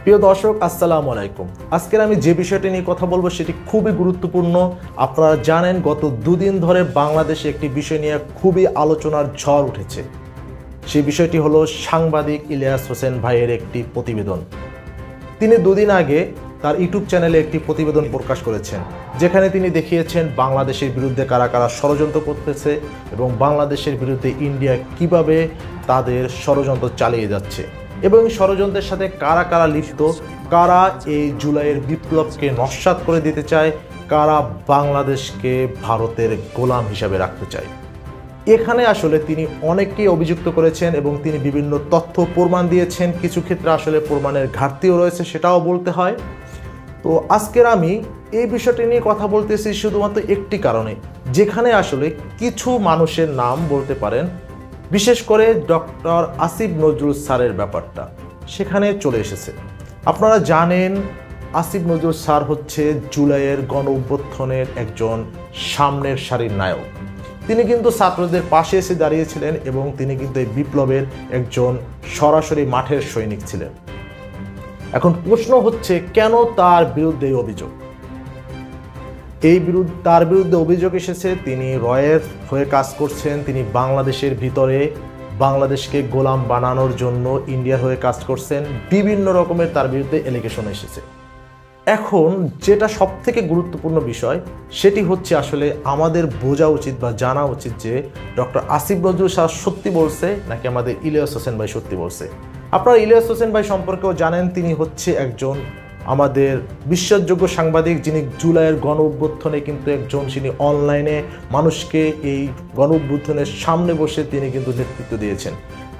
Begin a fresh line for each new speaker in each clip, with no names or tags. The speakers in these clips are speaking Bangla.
প্রিয় দর্শক আসসালামু আলাইকুম। আজকের আমি যে বিষয়টি নিয়ে কথা বলবো সেটি খুবই গুরুত্বপূর্ণ। আপনারা জানেন গত দুদিন ধরে বাংলাদেশে একটি বিষয় নিয়ে খুবই আলোচনার ঝড় উঠেছে। সেই বিষয়টি হলো সাংবাদিক ইলিয়াস হোসেন ভাইয়ের একটি প্রতিবেদন। তিনি দুদিন আগে তার ইউটিউব চ্যানেলে একটি প্রতিবেদন প্রকাশ করেছেন, যেখানে তিনি দেখিয়েছেন বাংলাদেশের বিরুদ্ধে কারা কারা ষড়যন্ত্র করতেছে এবং বাংলাদেশের বিরুদ্ধে ইন্ডিয়া কিভাবে তাদের ষড়যন্ত্র চালিয়ে যাচ্ছে এবং ষড়যন্ত্রের সাথে কারা কারা লিপ্ত, কারা এই জুলাইয়ের বিপ্লবকে নস্যাৎ করে দিতে চায়, কারা বাংলাদেশকে ভারতের গোলাম হিসাবে রাখতে চায়। এখানে আসলে তিনি অনেককেই অভিযুক্ত করেছেন এবং তিনি বিভিন্ন তথ্য প্রমাণ দিয়েছেন। কিছু ক্ষেত্রে আসলে প্রমাণের ঘাটতিও রয়েছে, সেটাও বলতে হয়। তো আজকের আমি এই বিষয়টি নিয়ে কথা বলতেছি শুধুমাত্র একটি কারণে, যেখানে আসলে কিছু মানুষের নাম বলতে পারেন, বিশেষ করে ডক্টর আসিফ নজরুল স্যারের ব্যাপারটা সেখানে চলে এসেছে। আপনারা জানেন আসিফ নজরুল স্যার হচ্ছে জুলাইয়ের গণ অভ্যুত্থানের একজন সামনের সারির নায়ক। তিনি কিন্তু ছাত্রদের পাশে এসে দাঁড়িয়েছিলেন এবং তিনি কিন্তু এই বিপ্লবের একজন সরাসরি মাঠের সৈনিক ছিলেন। এখন প্রশ্ন হচ্ছে, কেন তার বিরুদ্ধে এই অভিযোগ? তার বিরুদ্ধে অভিযোগ এসেছে তিনি রয়ের হয়ে কাজ করছেন, তিনি বাংলাদেশের ভিতরে বাংলাদেশকে গোলাম বানানোর জন্য ইন্ডিয়ার হয়ে কাজ করছেন। বিভিন্ন রকমের তার বিরুদ্ধে এলিগেশন এসেছে। এখন যেটা সবথেকে গুরুত্বপূর্ণ বিষয় সেটি হচ্ছে আসলে আমাদের বোঝা উচিত বা জানা উচিত যে ডক্টর আসিফ নজরুল স্যার সত্যি বলছে নাকি আমাদের ইলিয়াস হোসেন ভাই সত্যি বলছে। আপনারা ইলিয়াস হোসেন ভাই সম্পর্কেও জানেন, তিনি হচ্ছে একজন আমাদের বিশ্বাসযোগ্য সাংবাদিক, যিনি জুলাইয়ের গণ অভ্যুত্থানে কিন্তু তিনি অনলাইনে মানুষকে এই গণ অভ্যুত্থানের সামনে বসে তিনি কিন্তু নেতৃত্ব দিয়েছেন।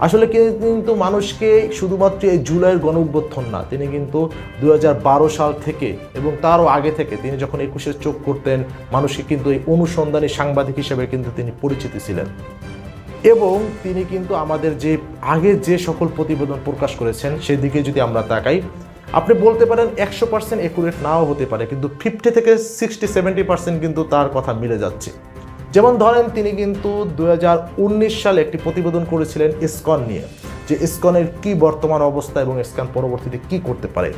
আসলে কিন্তু মানুষকে শুধুমাত্র এই জুলাইয়ের গণ অভ্যুত্থান না, তিনি কিন্তু 2012 সাল থেকে এবং তারও আগে থেকে তিনি যখন 21-এর চোখ করতেন মানুষকে কিন্তু এই অনুসন্ধানী সাংবাদিক হিসেবে কিন্তু তিনি পরিচিতি ছিলেন। এবং তিনি কিন্তু আমাদের যে আগে যে সকল প্রতিবেদন প্রকাশ করেছেন সেদিকে যদি আমরা তাকাই, আপনি বলতে পারেন 100% একুরেট নাও হতে পারে, কিন্তু 50 থেকে 60-70% কিন্তু তার কথা মিলে যাচ্ছে। যেমন ধরেন তিনি কিন্তু 2019 সালে একটি প্রতিবেদন করেছিলেন ইসকন নিয়ে, যে ইসকনের কি বর্তমান অবস্থা এবং ইসকন পরবর্তীতে কি করতে পারে।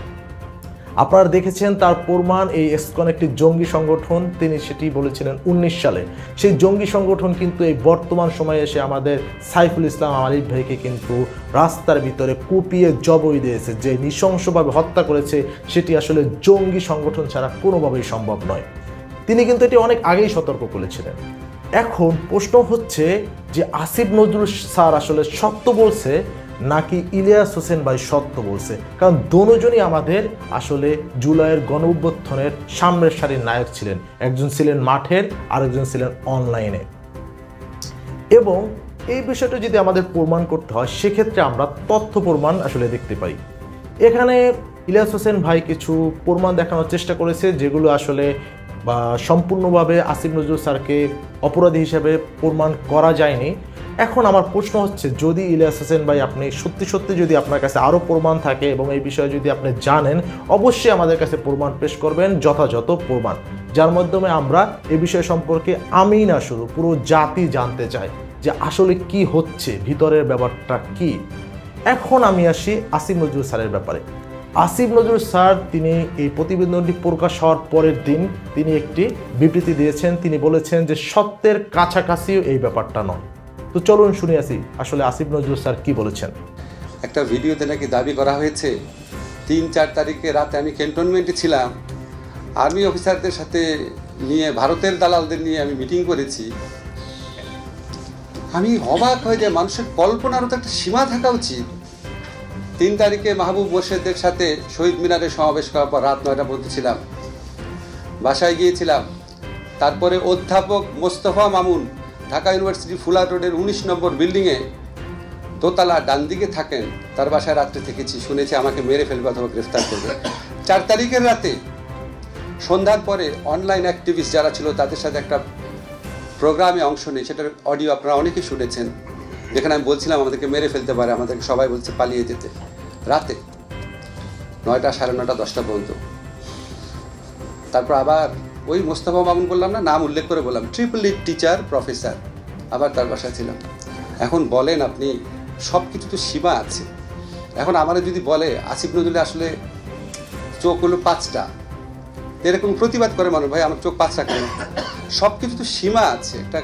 আপনারা দেখেছেন তার প্রমাণ, এই ইসকন একটি জঙ্গি সংগঠন, তিনি সেটি বলেছিলেন 19 সালে। সেই জঙ্গি সংগঠন কিন্তু এই বর্তমান সময়ে এসে আমাদের সাইফুল ইসলাম আলিফ ভাইকে কিন্তু রাস্তার ভিতরে কুপিয়ে জবই দিয়েছে, যে নৃশংসভাবে হত্যা করেছে, সেটি আসলে জঙ্গি সংগঠন ছাড়া কোনোভাবেই সম্ভব নয়। তিনি কিন্তু এটি অনেক আগেই সতর্ক করেছিলেন। এখন প্রশ্ন হচ্ছে যে আসিফ নজরুল স্যার আসলে সত্য বলছে নাকি ইলিয়াস হোসেন ভাই সত্য বলছে, কারণ দুজনই আমাদের আসলে জুলাইয়ের গণ অভ্যুত্থানের সামনের সারির নায়ক ছিলেন। একজন ছিলেন মাঠের, আরেকজন ছিলেন অনলাইনে। এবং এই বিষয়টা যদি আমাদের প্রমাণ করতে হয় সেক্ষেত্রে আমরা তথ্য প্রমাণ আসলে দেখতে পাই। এখানে ইলিয়াস হোসেন ভাই কিছু প্রমাণ দেখানোর চেষ্টা করেছে, যেগুলো আসলে বা সম্পূর্ণভাবে আসিফ নজরুল স্যারকে অপরাধী হিসেবে প্রমাণ করা যায়নি। এখন আমার প্রশ্ন হচ্ছে, যদি ইলিয়াস হোসেন ভাই আপনি সত্যি সত্যি যদি আপনার কাছে আরও প্রমাণ থাকে এবং এই বিষয়ে যদি আপনি জানেন, অবশ্যই আমাদের কাছে প্রমাণ পেশ করবেন, যথাযথ প্রমাণ, যার মাধ্যমে আমরা এই বিষয় সম্পর্কে আমি না শুধু পুরো জাতি জানতে চাই যে আসলে কি হচ্ছে, ভিতরের ব্যাপারটা কি। এখন আমি আসি আসিফ নজরুল স্যারের ব্যাপারে। আসিফ নজরুল স্যার তিনি এই প্রতিবেদনটি প্রকাশ হওয়ার পরের দিন তিনি একটি বিবৃতি দিয়েছেন। তিনি বলেছেন যে সত্যের কাছাকাছিও এই ব্যাপারটা নয়। তো চলুন শুনে আসি আসলে আসিফ নজরুল স্যার কি বলেছেন।
একটা ভিডিওতে নাকি দাবি করা হয়েছে 3-4 তারিখে রাতে আমি ক্যান্টনমেন্টে ছিলাম, আর্মি অফিসারদের সাথে নিয়ে ভারতের দালালদের নিয়ে আমি মিটিং করেছি। আমি অবাক হয়ে যে মানুষের কল্পনারও তো একটা সীমা থাকা উচিত। 3 তারিখে মাহবুব মোর্শেদের সাথে শহীদ মিনারে সমাবেশ করার পর রাত 9টা পর্যন্ত ছিলাম, বাসায় গিয়েছিলাম। তারপরে অধ্যাপক মোস্তফা মামুন ঢাকা ইউনিভার্সিটি ফুলা রোডের 19 নম্বর বিল্ডিংয়ে দোতলা ডান দিকে থাকেন, তার বাসায় রাত্রে থেকেছি, শুনেছি আমাকে মেরে ফেলবে অথবা গ্রেফতার করবে। 4 তারিখের রাতে সন্ধ্যার পরে অনলাইন অ্যাক্টিভিস্ট যারা ছিল তাদের সাথে একটা প্রোগ্রামে অংশ নেই, সেটার অডিও আপনারা অনেকেই শুনেছেন, যেখানে আমি বলছিলাম আমাদেরকে মেরে ফেলতে পারে, আমাদেরকে সবাই বলছে পালিয়ে যেতে। রাতে 9টা, 9:30, 10টা পর্যন্ত। তারপর আবার ওই মোস্তফা মামুন বললাম না, নাম উল্লেখ করে বললাম, ট্রিপল ই টিচার প্রফেসর, আবার তার বাসায় ছিলাম। এখন বলেন আপনি, সব কিছু তো সীমা আছে। এখন আমাদের যদি বলে আসিফ নজরুল আসলে চোখ হলো 5টা, এরকম প্রতিবাদ করে মানুষ, ভাই আমার চোখ 5টা কেন? সব কিছু তো সীমা আছে একটা,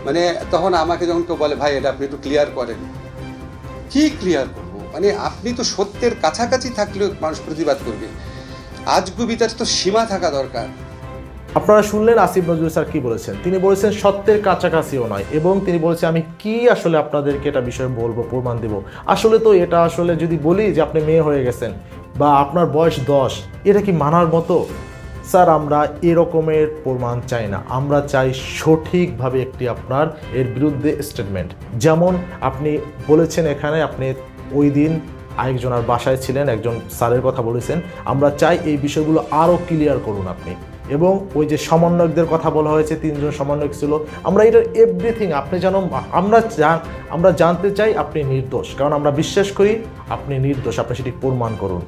মানে তখন আমাকে যখন কেউ বলে ভাই এটা আপনি একটু ক্লিয়ার করেন, কি ক্লিয়ার করবো? মানে আপনি তো সত্যের কাছাকাছি থাকলেও মানুষ প্রতিবাদ করবে, আজগু বিচার তো সীমা থাকা দরকার।
আপনারা শুনলেন আসিফ নজরুল স্যার কি বলেছেন। তিনি বলেছেন সত্যের কাছাকাছিও নয়, এবং তিনি বলেছেন আমি কি আসলে আপনাদেরকে এটা বিষয়ে বলবো, প্রমাণ দেব। আসলে তো এটা আসলে যদি বলি যে আপনি মেয়ে হয়ে গেছেন বা আপনার বয়স 10, এটা কি মানার মতো? স্যার আমরা এরকমের প্রমাণ চাই না, আমরা চাই সঠিকভাবে একটি আপনার এর বিরুদ্ধে স্টেটমেন্ট। যেমন আপনি বলেছেন এখানে আপনি ওই দিন আরেকজনের বাসায় ছিলেন, একজন স্যারের কথা বলেছেন, আমরা চাই এই বিষয়গুলো আরও ক্লিয়ার করুন আপনি। এবং ওই যে সমন্বয়কদের কথা বলা হয়েছে, 3 জন সমন্বয়ক ছিল, আমরা এটার এভরিথিং আপনি যেন আমরা জানতে চাই আপনি নির্দোষ, কারণ আমরা বিশ্বাস করি আপনি নির্দোষ, আপনি সেটি প্রমাণ করুন।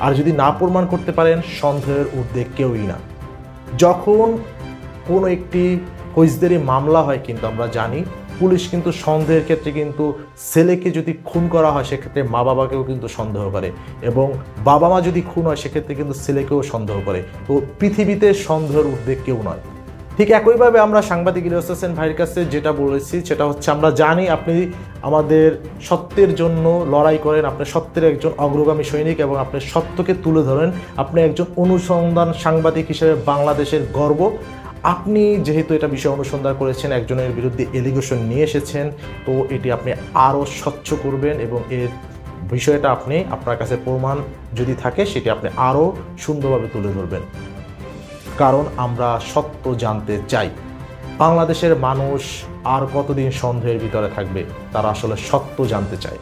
আর যদি না প্রমাণ করতে পারেন সন্দেহের ঊর্ধ্বে কেউই না। যখন কোনো একটি ফৌজদারি মামলা হয় কিন্তু আমরা জানি পুলিশ কিন্তু সন্দেহের ক্ষেত্রে কিন্তু ছেলেকে যদি খুন করা হয় সেক্ষেত্রে মা বাবাকেও কিন্তু সন্দেহ করে, এবং বাবা মা যদি খুন হয় সেক্ষেত্রে কিন্তু ছেলেকেও সন্দেহ করে। তো পৃথিবীতে সন্দেহের ঊর্ধ্বে কেউ নয়। ঠিক একইভাবে আমরা সাংবাদিক ইলিয়াস হোসেন ভাইয়ের কাছে যেটা বলেছি সেটা হচ্ছে আমরা জানি আপনি আমাদের সত্যের জন্য লড়াই করেন, আপনি সত্যের একজন অগ্রগামী সৈনিক এবং আপনি সত্যকে তুলে ধরেন, আপনি একজন অনুসন্ধান সাংবাদিক হিসেবে বাংলাদেশের গর্ব। আপনি যেহেতু এটা বিষয়ে অনুসন্ধান করেছেন, একজনের বিরুদ্ধে এলিগেশন নিয়ে এসেছেন, তো এটি আপনি আরও স্বচ্ছ করবেন এবং এর বিষয়টা আপনি আপনার কাছে প্রমাণ যদি থাকে সেটি আপনি আরও সুন্দরভাবে তুলে ধরবেন, কারণ আমরা সত্য জানতে চাই। বাংলাদেশের মানুষ আর কতদিন সন্দেহের ভিতরে থাকবে? তারা আসলে সত্য জানতে চায়।